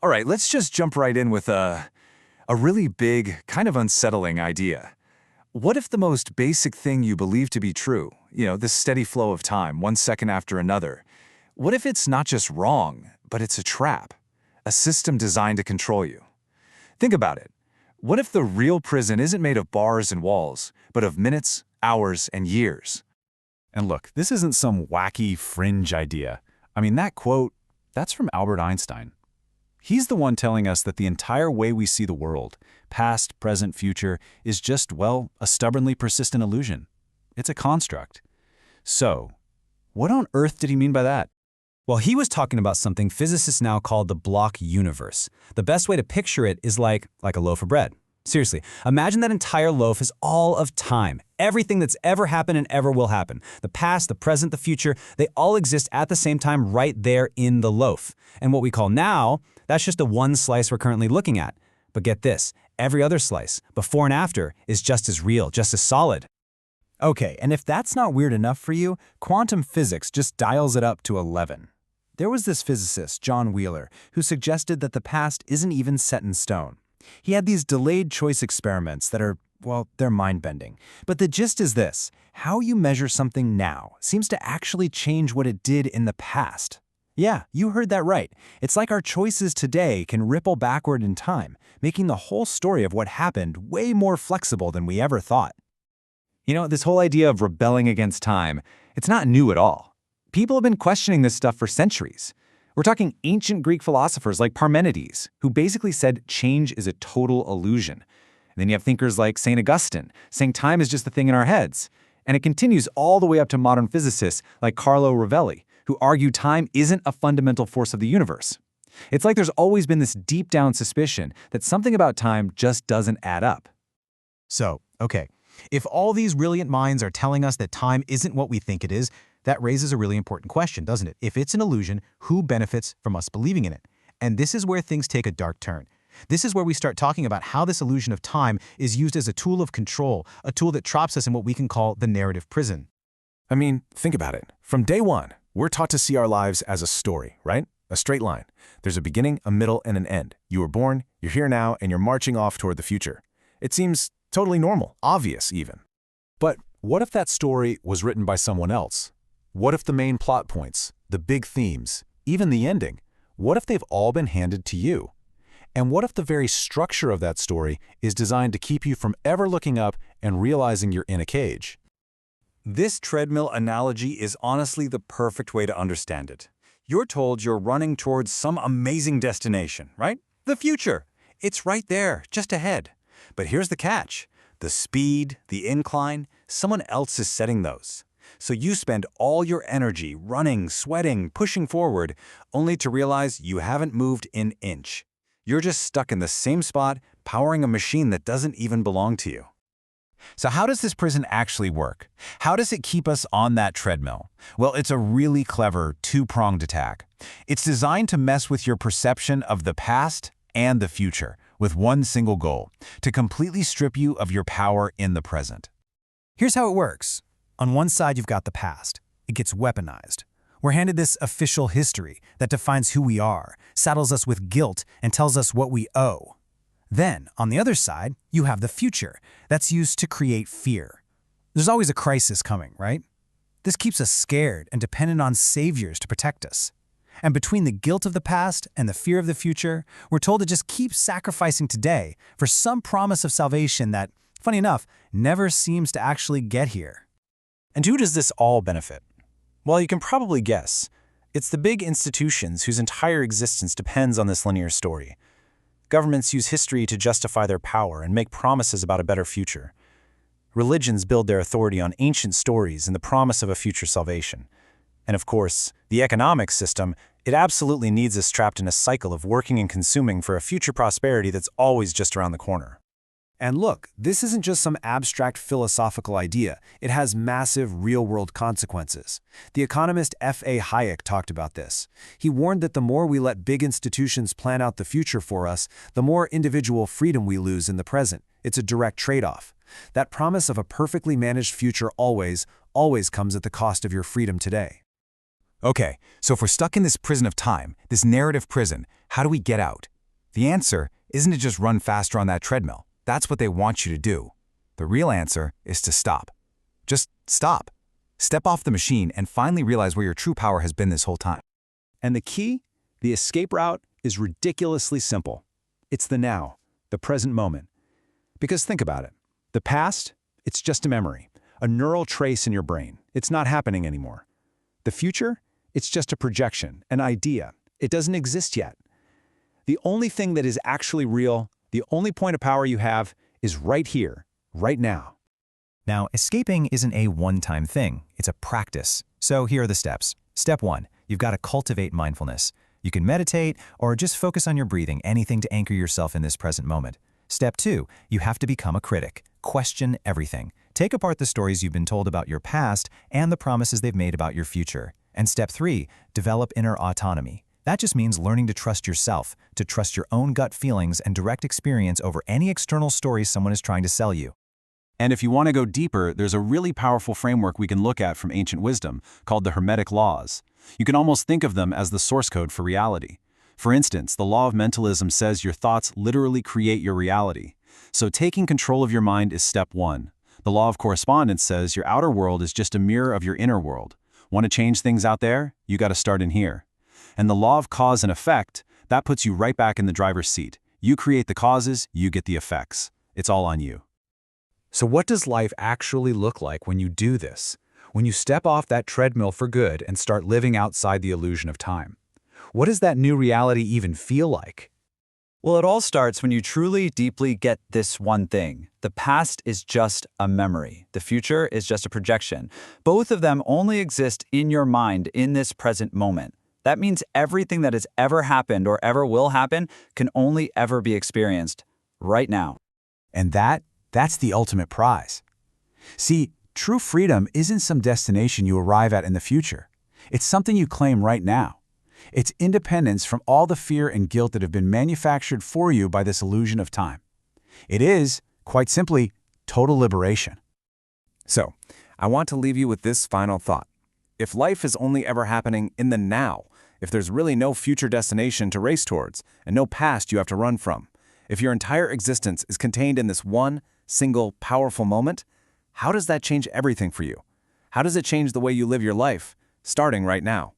All right, let's just jump right in with a really big, kind of unsettling idea. What if the most basic thing you believe to be true, this steady flow of time, one second after another, what if it's not just wrong, but it's a trap, a system designed to control you? Think about it. What if the real prison isn't made of bars and walls, but of minutes, hours, and years? And look, this isn't some wacky fringe idea. I mean, that quote, that's from Albert Einstein. He's the one telling us that the entire way we see the world, past, present, future, is just, well, a stubbornly persistent illusion. It's a construct. So, what on earth did he mean by that? Well, he was talking about something physicists now call the block universe. The best way to picture it is like a loaf of bread. Seriously, imagine that entire loaf is all of time. Everything that's ever happened and ever will happen. The past, the present, the future, they all exist at the same time right there in the loaf. And what we call now, that's just the one slice we're currently looking at. But get this, every other slice, before and after, is just as real, just as solid. Okay, and if that's not weird enough for you, quantum physics just dials it up to 11. There was this physicist, John Wheeler, who suggested that the past isn't even set in stone. He had these delayed choice experiments that are, well, they're mind-bending. But the gist is this: how you measure something now seems to actually change what it did in the past. Yeah, you heard that right. It's like our choices today can ripple backward in time, making the whole story of what happened way more flexible than we ever thought. This whole idea of rebelling against time, it's not new at all. People have been questioning this stuff for centuries. We're talking ancient Greek philosophers like Parmenides, who basically said change is a total illusion. And then you have thinkers like St. Augustine, saying time is just a thing in our heads. And it continues all the way up to modern physicists like Carlo Rovelli, who argue time isn't a fundamental force of the universe. It's like there's always been this deep-down suspicion that something about time just doesn't add up. So, okay, if all these brilliant minds are telling us that time isn't what we think it is, that raises a really important question, doesn't it? If it's an illusion, who benefits from us believing in it? And this is where things take a dark turn. This is where we start talking about how this illusion of time is used as a tool of control, a tool that traps us in what we can call the narrative prison. I mean, think about it. From day one, we're taught to see our lives as a story, right? A straight line. There's a beginning, a middle, and an end. You were born, you're here now, and you're marching off toward the future. It seems totally normal, obvious even. But what if that story was written by someone else? What if the main plot points, the big themes, even the ending, what if they've all been handed to you? And what if the very structure of that story is designed to keep you from ever looking up and realizing you're in a cage? This treadmill analogy is honestly the perfect way to understand it. You're told you're running towards some amazing destination, right? The future. It's right there, just ahead. But here's the catch. The speed, the incline, someone else is setting those. So you spend all your energy running, sweating, pushing forward, only to realize you haven't moved an inch. You're just stuck in the same spot, powering a machine that doesn't even belong to you. So how does this prison actually work? How does it keep us on that treadmill? Well, it's a really clever two-pronged attack. It's designed to mess with your perception of the past and the future with one single goal: to completely strip you of your power in the present. Here's how it works. On one side, you've got the past. It gets weaponized. We're handed this official history that defines who we are, saddles us with guilt, and tells us what we owe. Then, on the other side, you have the future that's used to create fear. There's always a crisis coming, right? This keeps us scared and dependent on saviors to protect us. And between the guilt of the past and the fear of the future, we're told to just keep sacrificing today for some promise of salvation that, funny enough, never seems to actually get here. And who does this all benefit? Well, you can probably guess. It's the big institutions whose entire existence depends on this linear story. Governments use history to justify their power and make promises about a better future. Religions build their authority on ancient stories and the promise of a future salvation. And of course, the economic system, it absolutely needs us trapped in a cycle of working and consuming for a future prosperity that's always just around the corner. And look, this isn't just some abstract philosophical idea. It has massive real-world consequences. The economist F.A. Hayek talked about this. He warned that the more we let big institutions plan out the future for us, the more individual freedom we lose in the present. It's a direct trade-off. That promise of a perfectly managed future always comes at the cost of your freedom today. Okay, so if we're stuck in this prison of time, this narrative prison, how do we get out? The answer isn't to just run faster on that treadmill. That's what they want you to do. The real answer is to stop. Just stop. Step off the machine and finally realize where your true power has been this whole time. And the key? The escape route is ridiculously simple. It's the now, the present moment. Because think about it. The past, it's just a memory, a neural trace in your brain. It's not happening anymore. The future, it's just a projection, an idea. It doesn't exist yet. The only thing that is actually real, the only point of power you have, is right here, right now. Now, escaping isn't a one-time thing. It's a practice. So here are the steps. Step 1, you've got to cultivate mindfulness. You can meditate or just focus on your breathing, anything to anchor yourself in this present moment. Step 2, you have to become a critic. Question everything. Take apart the stories you've been told about your past and the promises they've made about your future. And Step 3, develop inner autonomy. That just means learning to trust yourself, to trust your own gut feelings and direct experience over any external stories someone is trying to sell you. And if you want to go deeper, there's a really powerful framework we can look at from ancient wisdom called the Hermetic laws. You can almost think of them as the source code for reality. For instance, the law of mentalism says your thoughts literally create your reality. So taking control of your mind is step 1. The law of correspondence says your outer world is just a mirror of your inner world. Want to change things out there? You got to start in here. And the law of cause and effect, that puts you right back in the driver's seat. You create the causes, you get the effects. It's all on you. So what does life actually look like when you do this? When you step off that treadmill for good and start living outside the illusion of time? What does that new reality even feel like? Well, it all starts when you truly, deeply get this one thing. The past is just a memory. The future is just a projection. Both of them only exist in your mind in this present moment. That means everything that has ever happened or ever will happen can only ever be experienced right now. And that's the ultimate prize. See, true freedom isn't some destination you arrive at in the future. It's something you claim right now. It's independence from all the fear and guilt that have been manufactured for you by this illusion of time. It is, quite simply, total liberation. So, I want to leave you with this final thought. If life is only ever happening in the now, if there's really no future destination to race towards and no past you have to run from, if your entire existence is contained in this one single powerful moment, how does that change everything for you? How does it change the way you live your life, starting right now?